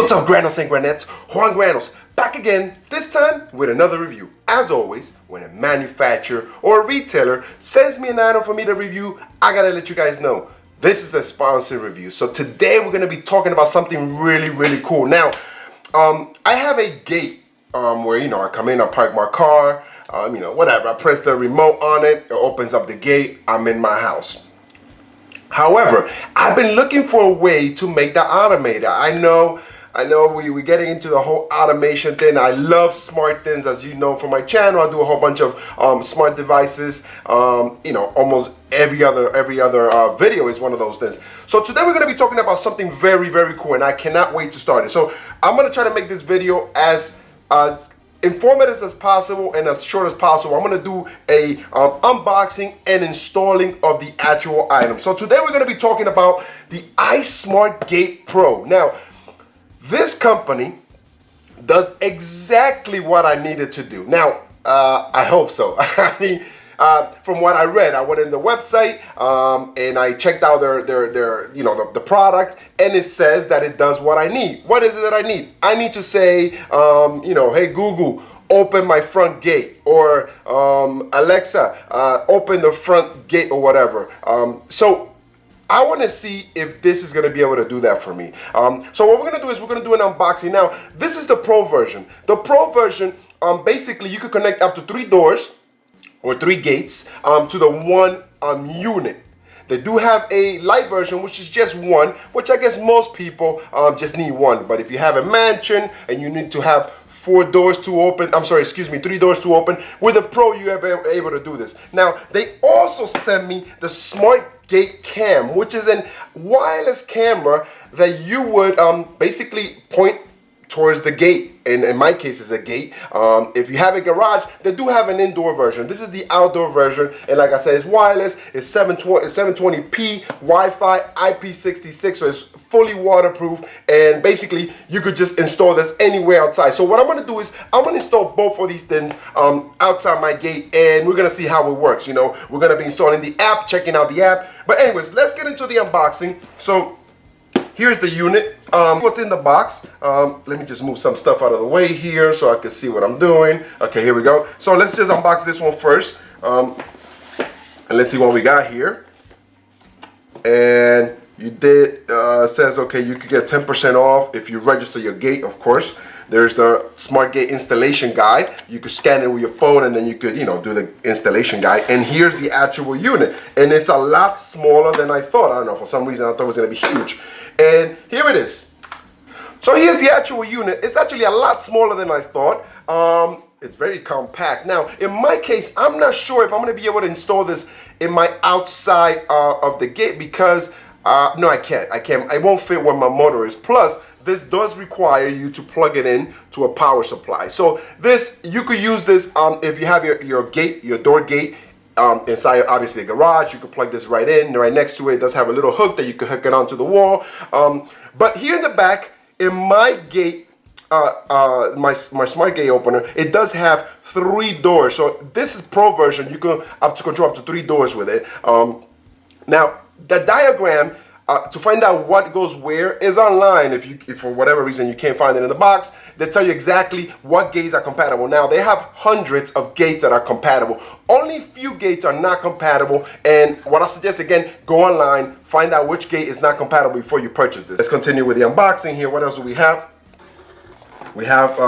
What's up, Granos and Granettes? Juan Granos, back again, this time with another review. As always, when a manufacturer or a retailer sends me an item for me to review, I gotta let you guys know, this is a sponsored review. So today we're gonna be talking about something really cool. Now, I have a gate where, I come in, I park my car, whatever. I press the remote on it, it opens up the gate, I'm in my house. However, I've been looking for a way to make that automated. I know we're getting into the whole automation thing. I love smart things, as you know from my channel. I do a whole bunch of smart devices. Almost every other video is one of those things. So today we're going to be talking about something very cool, and I cannot wait to start it. So I'm going to try to make this video as informative as possible and as short as possible. I'm going to do a unboxing and installing of the actual item. So today we're going to be talking about the iSmartGate Pro. Now, this company does exactly what I needed to do. Now, I hope so. I mean, from what I read, I went in the website and I checked out their the product, and it says that it does what I need. What is it that I need? I need to say, hey Google, open my front gate, or Alexa, open the front gate, or whatever. So I want to see if this is going to be able to do that for me. So what we're going to do is we're going to do an unboxing. Now, this is the Pro version. The Pro version, basically, you could connect up to 3 doors or 3 gates to the one unit. They do have a light version, which is just 1, which I guess most people just need 1. But if you have a mansion and you need to have 3 doors to open, with the Pro, you are able to do this. Now, they also sent me the SmartGate Cam, which is a wireless camera that you would basically point towards the gate. And in my case, it's a gate. If you have a garage, they do have an indoor version. This is the outdoor version, and like I said, it's wireless. It's 720p, Wi-Fi, IP66, so it's fully waterproof. And basically, you could just install this anywhere outside. So what I'm going to do is I'm going to install both of these things outside my gate, and we're going to see how it works. We're going to be installing the app, checking out the app. But anyways, let's get into the unboxing. So here's the unit. What's in the box? Let me just move some stuff out of the way here so I can see what I'm doing. Okay, here we go. So let's just unbox this one first. And let's see what we got here. And you did, says, okay, you could get 10% off if you register your gate, of course. There's the SmartGate installation guide. You could scan it with your phone, and then you could, do the installation guide. And here's the actual unit. And it's a lot smaller than I thought. I don't know, for some reason I thought it was gonna be huge. And here it is. So here's the actual unit. It's actually a lot smaller than I thought. It's very compact. Now, in my case, I'm not sure if I'm gonna be able to install this in my outside of the gate, because, no, I can't. It won't fit where my motor is. Plus, this does require you to plug it in to a power supply. So this, you could use this if you have your gate, your door gate, inside obviously a garage. You could plug this right in. Right next to it, it does have a little hook that you could hook it onto the wall. But here in the back, in my gate, my SmartGate opener, it does have 3 doors. So this is Pro version. You can control up to 3 doors with it. Now the diagram to find out what goes where is online. If for whatever reason you can't find it in the box, they tell you exactly what gates are compatible. Now, they have hundreds of gates that are compatible. Only few gates are not compatible, and what I suggest, again, go online, find out which gate is not compatible before you purchase this. Let's continue with the unboxing here. What else do we have? We have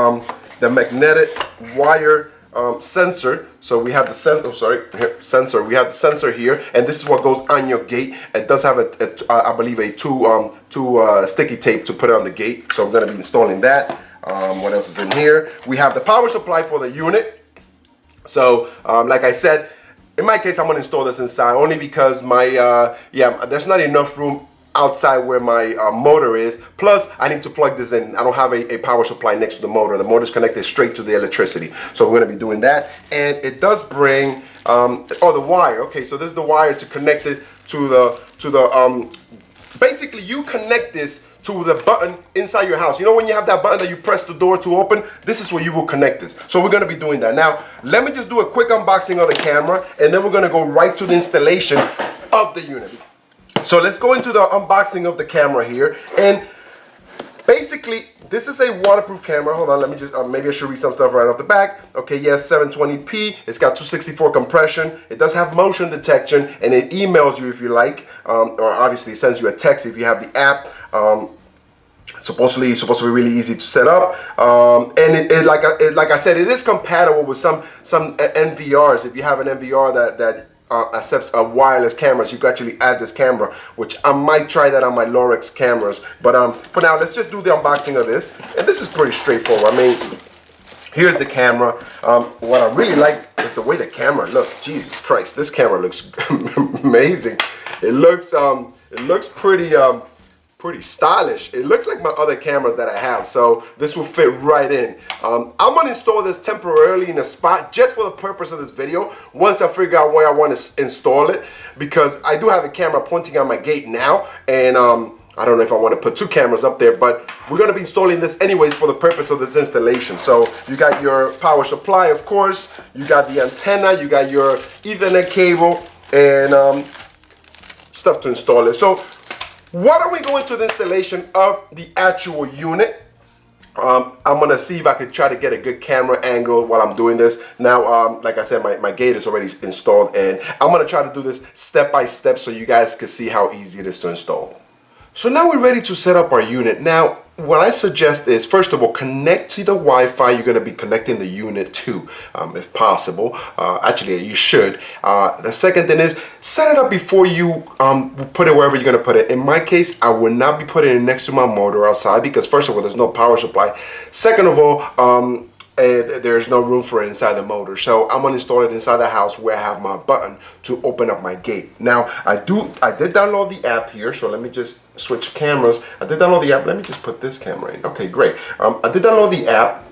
the magnetic wire sensor. So we have the sensor. We have the sensor here, and this is what goes on your gate. It does have I believe a two sticky tape to put on the gate. So I'm going to be installing that. What else is in here? We have the power supply for the unit. So like I said, in my case, I'm going to install this inside only because my there's not enough room outside where my motor is. Plus, I need to plug this in. I don't have a power supply next to the motor. The motor is connected straight to the electricity. So we're going to be doing that. And it does bring, the wire. Okay, so this is the wire to connect it to the basically you connect this to the button inside your house. When you have that button that you press the door to open, this is where you will connect this. So we're going to be doing that. Now, let me just do a quick unboxing of the camera, and then we're going to go right to the installation of the unit. So let's go into the unboxing of the camera here. And basically, this is a waterproof camera. Hold on, let me just, maybe I should read some stuff right off the back. Okay, yes, 720p. It's got 264 compression. It does have motion detection, and it emails you if you like, or obviously it sends you a text if you have the app. Supposedly be really easy to set up, and like I said, it is compatible with some NVRs. If you have an NVR that accepts a wireless cameras, you can actually add this camera, which I might try that on my Lorex cameras. But for now, let's just do the unboxing of this, and this is pretty straightforward. I mean, here's the camera. What I really like is the way the camera looks. Jesus Christ, this camera looks amazing. It looks pretty stylish. It looks like my other cameras that I have, so this will fit right in. I'm gonna install this temporarily in a spot just for the purpose of this video, once I figure out where I want to install it, because I do have a camera pointing on my gate now, and I don't know if I want to put two cameras up there, but we're going to be installing this anyways for the purpose of this installation. So you got your power supply, of course, you got the antenna, you got your Ethernet cable, and stuff to install it. So what are we going to the installation of the actual unit? I'm gonna see if I could try to get a good camera angle while I'm doing this. Now, like I said, my gate is already installed, and I'm gonna try to do this step by step so you guys can see how easy it is to install. So now we're ready to set up our unit. Now, what I suggest is, first of all, connect to the Wi-Fi you're going to be connecting the unit to, if possible. Actually, you should. The second thing is, set it up before you put it wherever you're going to put it. In my case, I will not be putting it next to my motor outside because, first of all, there's no power supply. Second of all, there's no room for it inside the motor, so I'm gonna install it inside the house where I have my button to open up my gate. Now I did download the app here, so let me just switch cameras. I did download the app. Let me just put this camera in. Okay, great. I did download the app,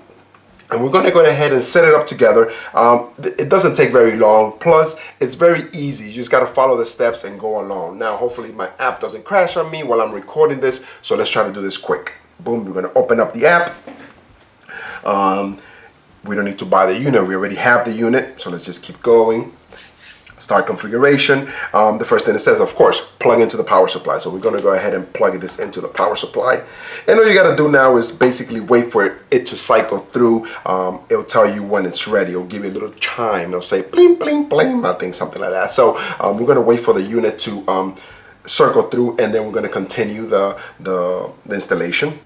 and we're gonna go ahead and set it up together. It doesn't take very long, plus it's very easy. You just gotta follow the steps and go along. Now hopefully my app doesn't crash on me while I'm recording this, so let's try to do this quick. Boom, we're gonna open up the app. We don't need to buy the unit, we already have the unit, so let's just keep going. Start configuration. The first thing it says, of course, plug into the power supply. So we're gonna go ahead and plug this into the power supply. And all you gotta do now is basically wait for it to cycle through. It'll tell you when it's ready. It'll give you a little chime. It'll say bling, bling, bling, I think something like that. So we're gonna wait for the unit to circle through, and then we're gonna continue the installation.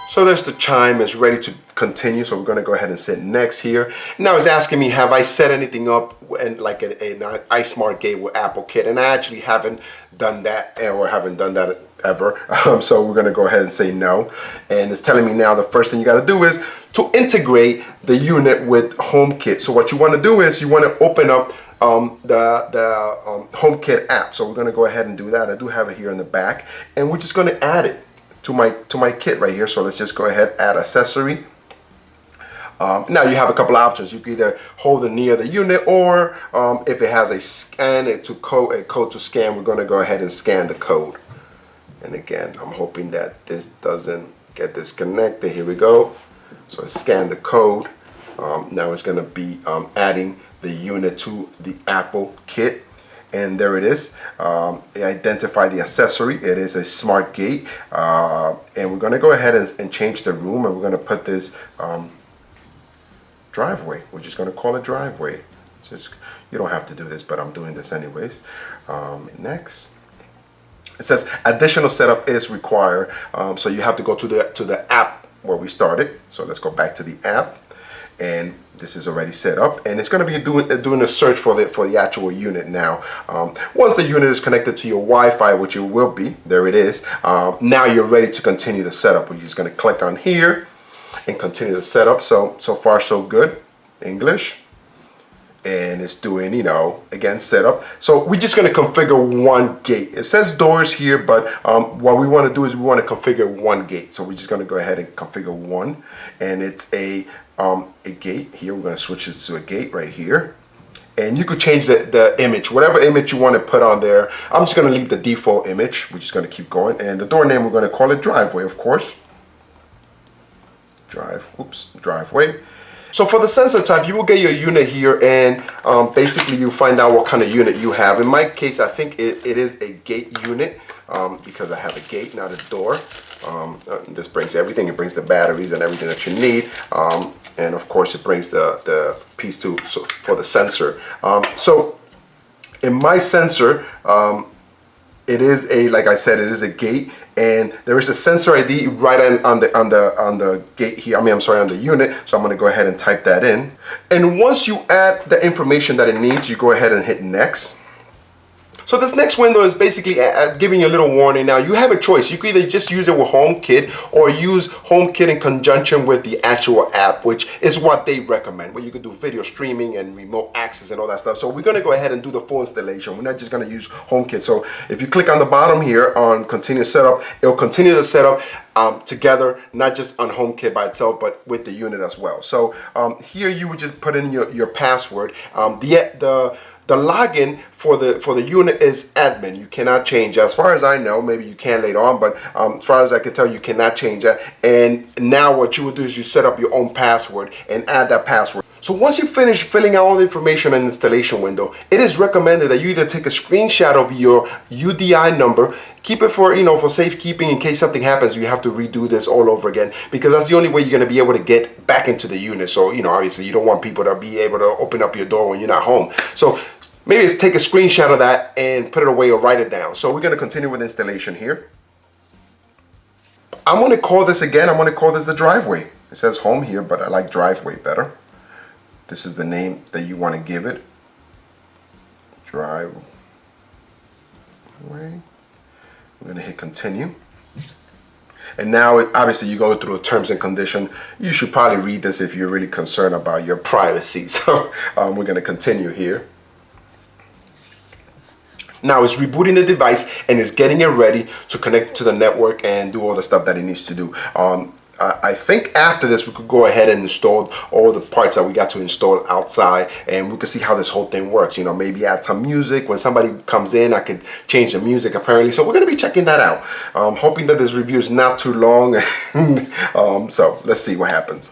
So there's the chime, it's ready to continue. So we're gonna go ahead and sit next here. Now it's asking me, have I set anything up and like an iSmartGate with AppleKit? And I actually haven't done that, or haven't done that ever. So we're gonna go ahead and say no. And it's telling me now the first thing you gotta do is to integrate the unit with HomeKit. So what you wanna do is you wanna open up the HomeKit app. So we're gonna go ahead and do that. I do have it here in the back, and we're just gonna add it to my kit right here. So let's just go ahead, add accessory. Now you have a couple of options. You can either hold it near the unit, or if it has a code to scan, we're going to go ahead and scan the code. And again, I'm hoping that this doesn't get disconnected. Here we go. So scan the code. Now it's going to be adding the unit to the Apple kit. And there it is. It identified the accessory. It is a SmartGate. And we're going to go ahead and change the room, and we're going to put this driveway. We're just going to call it driveway. Just, you don't have to do this, but I'm doing this anyways. Next. It says additional setup is required. So you have to go to the app where we started. So let's go back to the app. And this is already set up, and it's going to be doing a search for the actual unit now. Once the unit is connected to your Wi-Fi, which it will be, there it is. Now you're ready to continue the setup. We're just going to click on here and continue the setup. So far so good. English, and it's doing, you know, again, setup. So we're just going to configure one gate. It says doors here, but what we want to do is we want to configure one gate. So we're just going to go ahead and configure one, and it's a gate here. We're going to switch this to a gate right here, and you could change the image, whatever image you want to put on there. I'm just going to leave the default image. We're just going to keep going, and the door name, we're going to call it driveway, of course. Driveway. So for the sensor type, you will get your unit here, and basically you find out what kind of unit you have. In my case, I think it is a gate unit, because I have a gate, not a door. This brings everything. It brings the batteries and everything that you need. And of course it brings the piece for the sensor. So in my sensor, it is like I said, it is a gate, and there is a sensor ID right on the gate here. I'm sorry, on the unit. So I'm going to go ahead and type that in. And once you add the information that it needs, you go ahead and hit next. So this next window is basically giving you a little warning. Now you have a choice. You can either just use it with HomeKit or use HomeKit in conjunction with the actual app, which is what they recommend, where you can do video streaming and remote access and all that stuff. So we're going to go ahead and do the full installation. We're not just going to use HomeKit. So if you click on the bottom here on continue setup, it'll continue the setup together, not just on HomeKit by itself, but with the unit as well. So here you would just put in your password. The login for the unit is admin. You cannot change, as far as I know. Maybe you can later on, but as far as I can tell, you cannot change that. And now what you would do is you set up your own password and add that password. So once you finish filling out all the information in the installation window, it is recommended that you either take a screenshot of your UDI number, keep it for safekeeping in case something happens, you have to redo this all over again, because that's the only way you're going to be able to get back into the unit. So, obviously you don't want people to be able to open up your door when you're not home. So maybe take a screenshot of that and put it away or write it down. So we're going to continue with installation here. I'm going to call this again, I'm going to call this the driveway. It says home here, but I like driveway better. This is the name that you want to give it. Driveway. I'm going to hit continue. And now, obviously, you go through the terms and condition. You should probably read this if you're really concerned about your privacy. So we're going to continue here. Now it's rebooting the device and it's getting it ready to connect to the network and do all the stuff that it needs to do. I think after this we could go ahead and install all the parts that we got to install outside, and we could see how this whole thing works. Maybe add some music. When somebody comes in, I could change the music apparently. So we're going to be checking that out. Hoping that this review is not too long. So let's see what happens.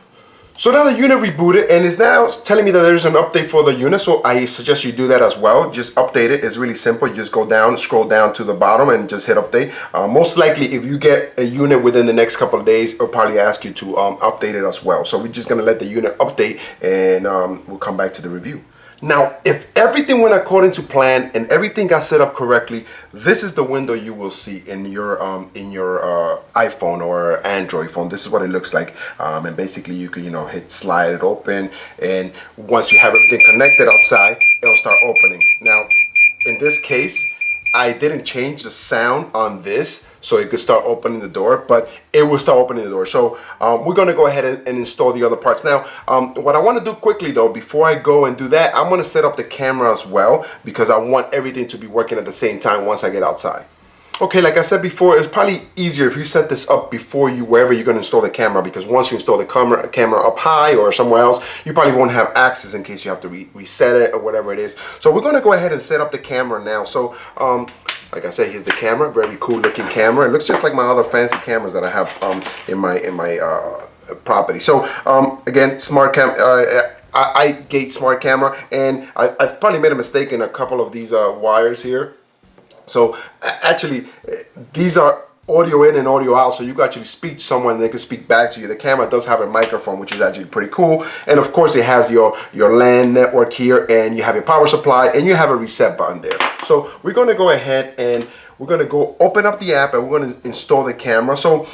So now the unit rebooted and is now telling me that there's an update for the unit. So I suggest you do that as well. Just update it. It's really simple. You just go down, scroll down to the bottom and just hit update. Most likely if you get a unit within the next couple of days, it'll probably ask you to update it as well. So we're just going to let the unit update and we'll come back to the review. Now, if everything went according to plan and everything got set up correctly, this is the window you will see in your iPhone or Android phone. This is what it looks like, and basically you can hit slide it open, and once you have everything connected outside, it'll start opening. Now, in this case, I didn't change the sound on this so it could start opening the door, but it will start opening the door. So we're going to go ahead and install the other parts. Now, what I want to do quickly though, before I go and do that, I'm going to set up the camera as well, because I want everything to be working at the same time once I get outside. Okay, like I said before, it's probably easier if you set this up before wherever you're going to install the camera, because once you install the camera up high or somewhere else, you probably won't have access in case you have to reset it or whatever it is. So we're going to go ahead and set up the camera now. So like I said, here's the camera, very cool looking camera. It looks just like my other fancy cameras that I have in my property. So again, smart cam. iGate smart camera, and I probably made a mistake in a couple of these wires here. So actually, these are audio in and audio out, so you can actually speak to someone and they can speak back to you. The camera does have a microphone, which is actually pretty cool. And of course, it has your LAN network here, and you have your power supply, and you have a reset button there. So we're going to go ahead and we're going to go open up the app, and we're going to install the camera. So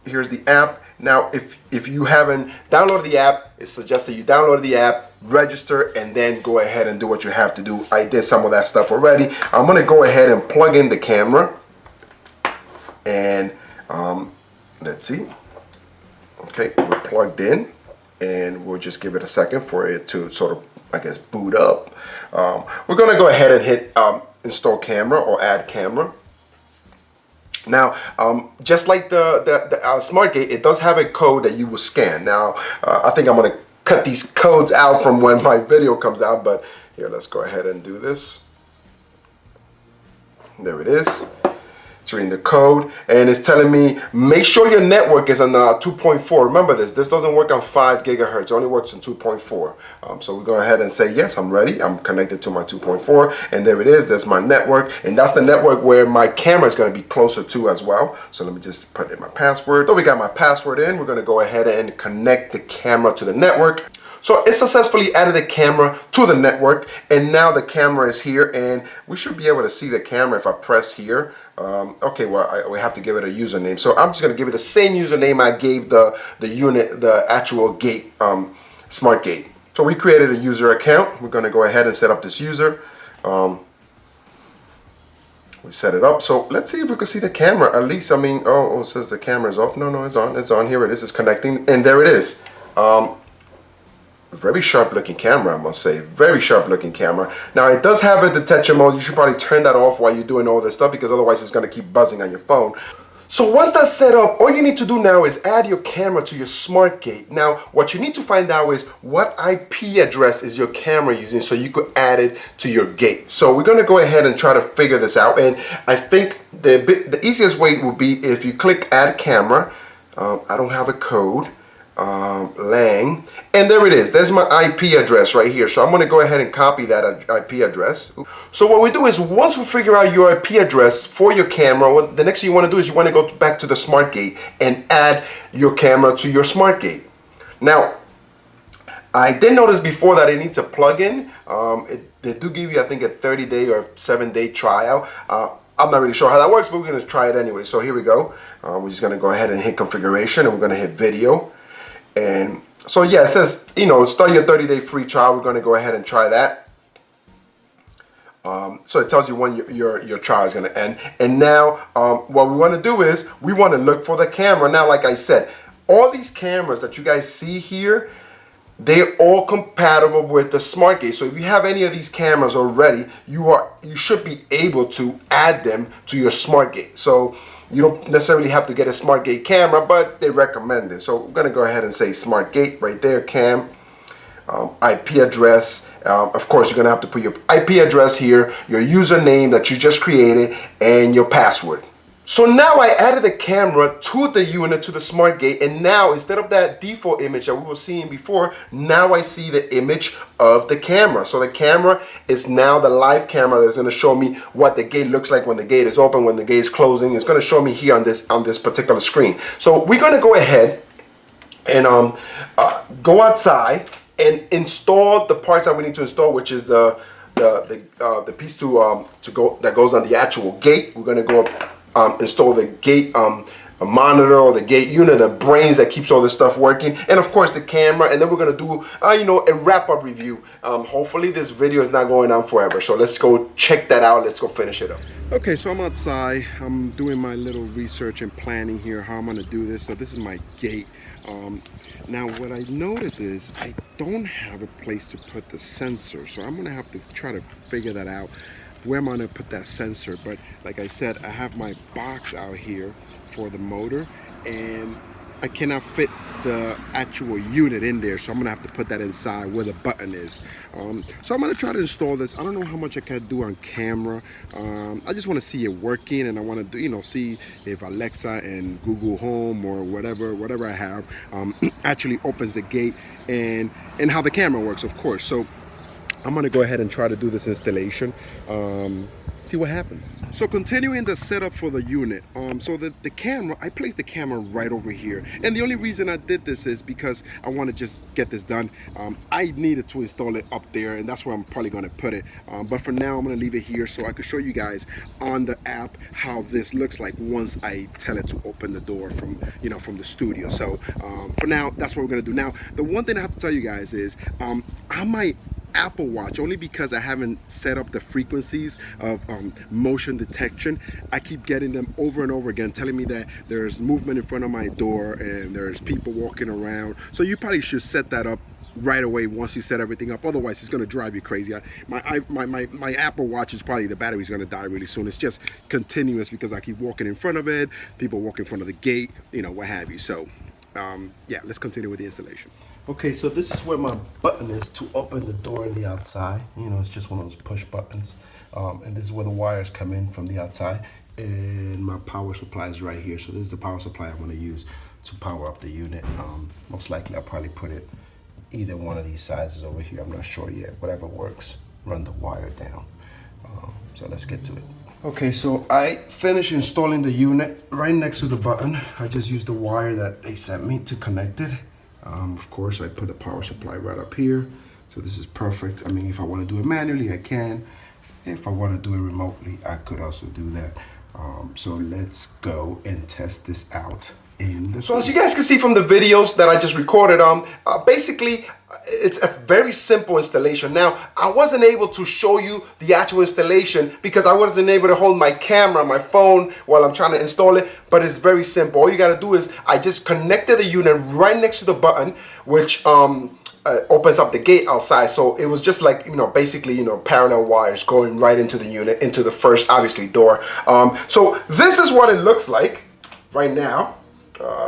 here's the app. Now, if you haven't downloaded the app, it's suggested you download the app, register, and then go ahead and do what you have to do. I did some of that stuff already. I'm going to go ahead and plug in the camera, and let's see. Okay, we're plugged in, and we'll just give it a second for it to sort of, I guess, boot up. We're going to go ahead and hit install camera or add camera. Now, just like the SmartGate, it does have a code that you will scan. Now, I think I'm going to cut these codes out from when my video comes out, but here, let's go ahead and do this. There it is. It's entering the code, and it's telling me make sure your network is on 2.4. Remember this doesn't work on 5 gigahertz, it only works on 2.4. So we go ahead and say yes, I'm ready, I'm connected to my 2.4, and there it is, that's my network, and that's the network where my camera is going to be closer to as well. So let me just put in my password. So we got my password in, we're going to go ahead and connect the camera to the network. So it successfully added the camera to the network, and now the camera is here, and we should be able to see the camera if I press here. Okay, well, we have to give it a username. So I'm just going to give it the same username I gave the unit, the actual gate, SmartGate. So we created a user account. We're going to go ahead and set up this user. We set it up. So let's see if we can see the camera. At least, I mean, oh, it says the camera is off. No, it's on. It's on. Here it is. It's connecting, and there it is. Very sharp looking camera, I must say. Very sharp looking camera. Now it does have a detection mode. You should probably turn that off while you're doing all this stuff, because otherwise it's going to keep buzzing on your phone. So once that's set up, all you need to do now is add your camera to your SmartGate. Now what you need to find out is what IP address is your camera using, so you could add it to your gate. So we're going to go ahead and try to figure this out, and I think the easiest way would be if you click add camera. I don't have a code. Lang, and there it is. There's my IP address right here. So I'm going to go ahead and copy that IP address. So what we do is, once we figure out your IP address for your camera, the next thing you want to do is you want to go back to the SmartGate and add your camera to your SmartGate. Now, I did notice before that it needs a plugin. They do give you, I think, a 30-day or 7-day trial. I'm not really sure how that works, but we're going to try it anyway. So here we go. We're just going to go ahead and hit configuration, and we're going to hit video. And so yeah, it says, start your 30-day free trial. We're going to go ahead and try that. So it tells you when your trial is going to end. And now what we want to do is we want to look for the camera. Now, like I said, all these cameras that you guys see here, they're all compatible with the SmartGate. So if you have any of these cameras already, you should be able to add them to your SmartGate. So you don't necessarily have to get a SmartGate camera, but they recommend it. So we're going to go ahead and say SmartGate right there, cam, IP address. Of course, you're going to have to put your IP address here, your username that you just created, and your password. So now I added the camera to the unit, to the SmartGate, and now instead of that default image that we were seeing before, now I see the image of the camera. So the camera is now the live camera that's going to show me what the gate looks like when the gate is open, when the gate is closing. It's going to show me here on this particular screen. So we're going to go ahead and go outside and install the parts that we need to install, which is the piece that goes on the actual gate. We're going to go install the gate a monitor or the gate unit, the brains that keeps all this stuff working, and of course the camera. And then we're going to do a wrap-up review. Hopefully this video is not going on forever, so let's go check that out. Let's go finish it up. Okay, so I'm outside. I'm doing my little research and planning here how I'm going to do this. So this is my gate. Now what I notice is I don't have a place to put the sensor, so I'm going to have to try to figure that out. Where am I going to put that sensor? But like I said, I have my box out here for the motor, and I cannot fit the actual unit in there, so I'm gonna have to put that inside where the button is. So I'm gonna try to install this. I don't know how much I can do on camera. I just want to see it working, and I want to see if Alexa and Google Home or whatever I have actually opens the gate, and how the camera works, of course. So I'm gonna go ahead and try to do this installation. See what happens. So continuing the setup for the unit, so the camera, I placed the camera right over here, and the only reason I did this is because I want to just get this done. I needed to install it up there, and that's where I'm probably going to put it, but for now I'm going to leave it here so I can show you guys on the app how this looks like once I tell it to open the door from the studio. So for now, that's what we're going to do. Now, the one thing I have to tell you guys is I might Apple Watch, only because I haven't set up the frequencies of motion detection. I keep getting them over and over again telling me that there's movement in front of my door and there's people walking around. So you probably should set that up right away once you set everything up, otherwise it's going to drive you crazy. My Apple Watch is probably, the battery's going to die really soon. It's just continuous because I keep walking in front of it, people walk in front of the gate, what have you. So yeah, let's continue with the installation. Okay, so this is where my button is to open the door on the outside. It's just one of those push buttons. And this is where the wires come in from the outside. and my power supply is right here. So this is the power supply I'm going to use to power up the unit. Most likely I'll probably put it either one of these sizes over here. I'm not sure yet. Whatever works. Run the wire down. So let's get to it. Okay, so I finished installing the unit right next to the button. I just used the wire that they sent me to connect it. Of course, I put the power supply right up here. So this is perfect. I mean, if I want to do it manually, I can. If I want to do it remotely, I could also do that. So let's go and test this out. So as you guys can see from the videos that I just recorded, basically it's a very simple installation. Now, I wasn't able to show you the actual installation because I wasn't able to hold my camera, my phone while I'm trying to install it, but it's very simple. All you gotta do is I just connected the unit right next to the button, which opens up the gate outside. So it was just like, basically, parallel wires going right into the unit, into the first, obviously, door. So this is what it looks like right now.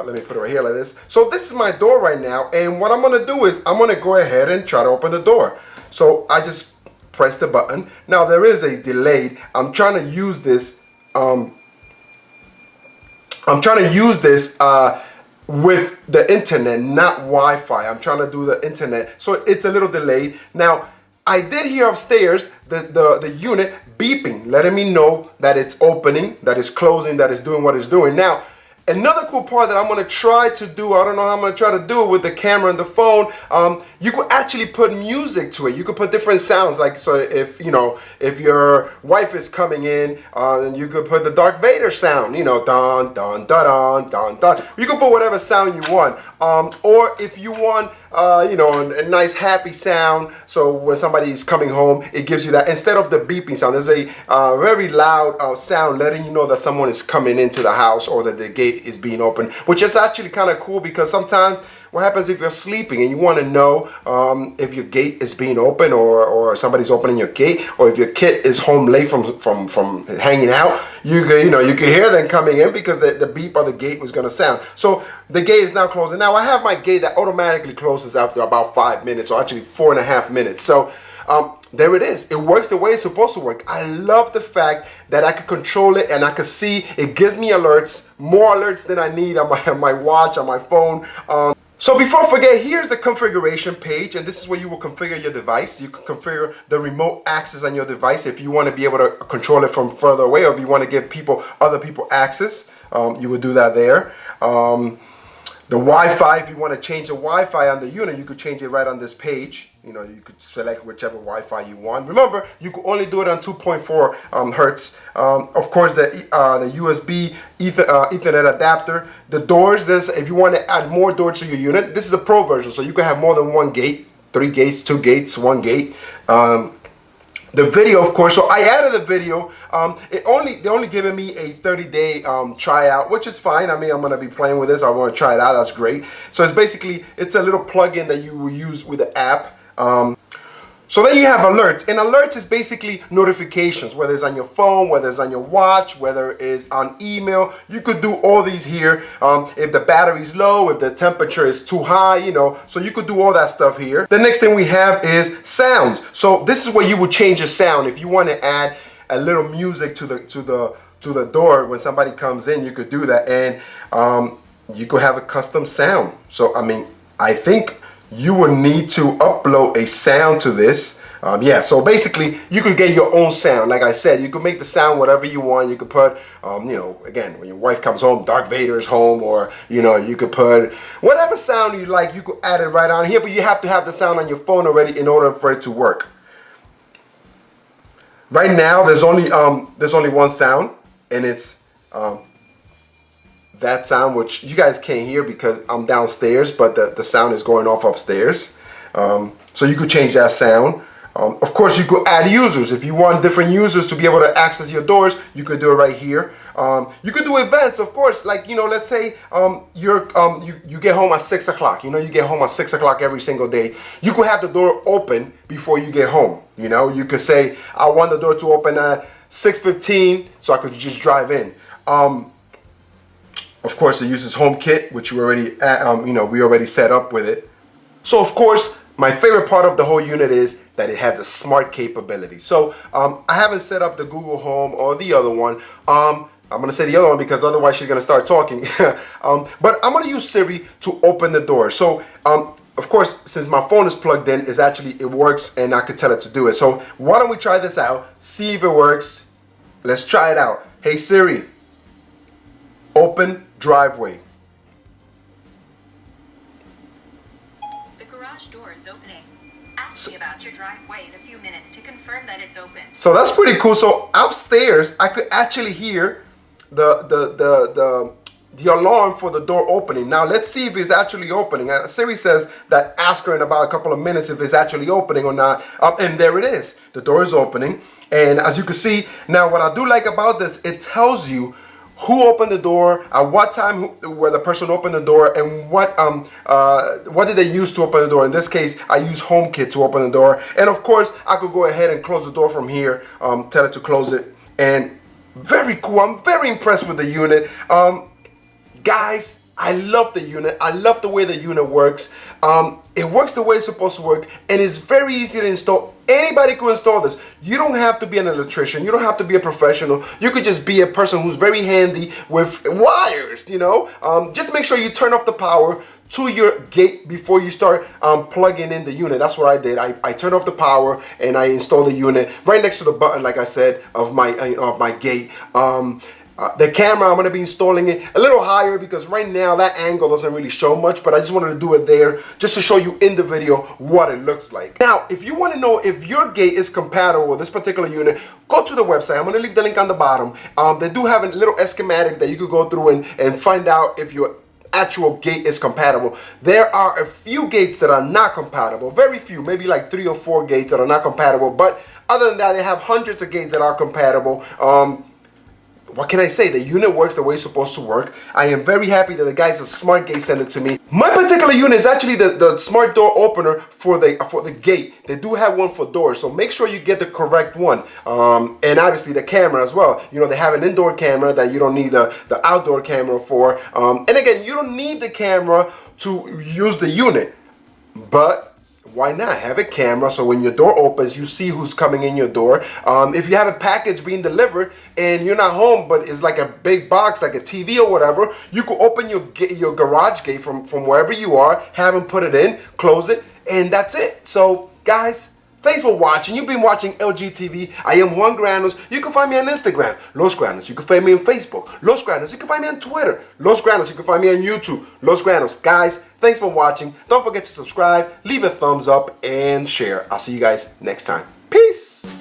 Let me put it right here like this. So this is my door right now, and what I'm gonna do is I'm gonna go ahead and try to open the door. So I just press the button. Now there is a delay. I'm trying to use this. With the internet, not Wi-Fi. I'm trying to do the internet, so it's a little delayed. Now I did hear upstairs the unit beeping, letting me know that it's opening, that it's closing, that it's doing what it's doing. Now, another cool part that I'm going to try to do, I don't know how I'm going to try to do it with the camera and the phone, you could actually put music to it. You could put different sounds, like, so if your wife is coming in, you could put the Darth Vader sound, dun, dun, dun, dun, dun, dun. You could put whatever sound you want. Or if you want, a nice happy sound, so when somebody's coming home, it gives you that, instead of the beeping sound, there's a very loud sound letting you know that someone is coming into the house or that the gate is being opened, which is actually kind of cool because sometimes what happens if you're sleeping and you want to know if your gate is being open or somebody's opening your gate, or if your kid is home late from hanging out, you can hear them coming in because the beep of the gate was going to sound. So the gate is now closing. Now I have my gate that automatically closes after about 5 minutes, or actually 4.5 minutes. So there it is. It works the way it's supposed to work. I love the fact that I could control it and I could see it gives me alerts, more alerts than I need on my watch, on my phone. So before I forget, here's the configuration page, and this is where you will configure your device. You can configure the remote access on your device if you want to be able to control it from further away, or if you want to give other people access, you would do that there. The Wi-Fi, if you want to change the Wi-Fi on the unit, you could change it right on this page. You could select whichever Wi-Fi you want. Remember, you can only do it on 2.4 hertz. Of course, the USB Ethernet adapter. The doors, if you want to add more doors to your unit, this is a pro version, so you can have more than one gate, 3 gates, 2 gates, 1 gate. The video, of course, so I added a video. They only giving me a 30-day tryout, which is fine. I mean, I'm gonna be playing with this. I want to try it out. That's great. So it's a little plugin that you will use with the app. So then you have alerts, and alerts is basically notifications, whether it's on your phone, whether it's on your watch, whether it's on email. You could do all these here. If the battery's low, if the temperature is too high, so you could do all that stuff here. The next thing we have is sounds. So this is where you would change your sound. If you want to add a little music to the door when somebody comes in, you could do that, and you could have a custom sound. So I mean, I think you will need to upload a sound to this. So basically you could get your own sound. Like I said, you could make the sound whatever you want. You could put, again, when your wife comes home, Darth Vader is home, or, you could put whatever sound you like. You could add it right on here, but you have to have the sound on your phone already in order for it to work. Right now, there's only one sound, and it's that sound, which you guys can't hear because I'm downstairs, but the sound is going off upstairs. So you could change that sound. Of course, you could add users. If you want different users to be able to access your doors, you could do it right here. You could do events, of course, like, let's say you get home at 6 o'clock. You get home at 6 o'clock every single day. You could have the door open before you get home. You could say, I want the door to open at 6:15 so I could just drive in. Of course, it uses HomeKit, which we already set up with it. So of course, my favorite part of the whole unit is that it has a smart capability. So I haven't set up the Google Home or the other one. I'm gonna say the other one because otherwise she's gonna start talking. But I'm gonna use Siri to open the door. So of course, since my phone is plugged in, it works and I could tell it to do it. So why don't we try this out, see if it works. Let's try it out. Hey Siri, open driveway. The garage door is opening. Ask me about your driveway in a few minutes to confirm that it's open. So that's pretty cool. So upstairs, I could actually hear the alarm for the door opening. Now let's see if it's actually opening. Siri says that ask her in about a couple of minutes if it's actually opening or not. And there it is. The door is opening. And as you can see, now what I do like about this, it tells you who opened the door, at what time where the person opened the door, and what did they use to open the door. In this case, I use HomeKit to open the door. And of course, I could go ahead and close the door from here, tell it to close it. And very cool. I'm very impressed with the unit. Guys, I love the unit. I love the way the unit works. It works the way it's supposed to work, and it's very easy to install. Anybody can install this. You don't have to be an electrician. You don't have to be a professional. You could just be a person who's very handy with wires, you know. Just make sure you turn off the power to your gate before you start plugging in the unit. That's what I did. I turned off the power and I installed the unit right next to the button, like I said, of my gate. The camera, I'm going to be installing it a little higher because right now that angle doesn't really show much, but I just wanted to do it there just to show you in the video what it looks like. Now, if you want to know if your gate is compatible with this particular unit, go to the website. I'm going to leave the link on the bottom. They do have a little schematic that you could go through and find out if your actual gate is compatible. There are a few gates that are not compatible, very few, maybe like 3 or 4 gates that are not compatible, but other than that, they have hundreds of gates that are compatible. What can I say? The unit works the way it's supposed to work. I am very happy that the guys at SmartGate sent it to me. My particular unit is actually the smart door opener for the gate. They do have one for doors, so make sure you get the correct one. And obviously the camera as well. You know, they have an indoor camera that you don't need the outdoor camera for. And again, you don't need the camera to use the unit, but why not have a camera so when your door opens you see who's coming in your door. If you have a package being delivered and you're not home but it's like a big box like a TV or whatever, you can open your garage gate from wherever you are, have them put it in, close it, and that's it. So guys, thanks for watching. You've been watching LGTV. I am Juan Granos. You can find me on Instagram, Los Granos. You can find me on Facebook, Los Granos. You can find me on Twitter, Los Granos. You can find me on YouTube, Los Granos. Guys, thanks for watching. Don't forget to subscribe, leave a thumbs up, and share. I'll see you guys next time. Peace.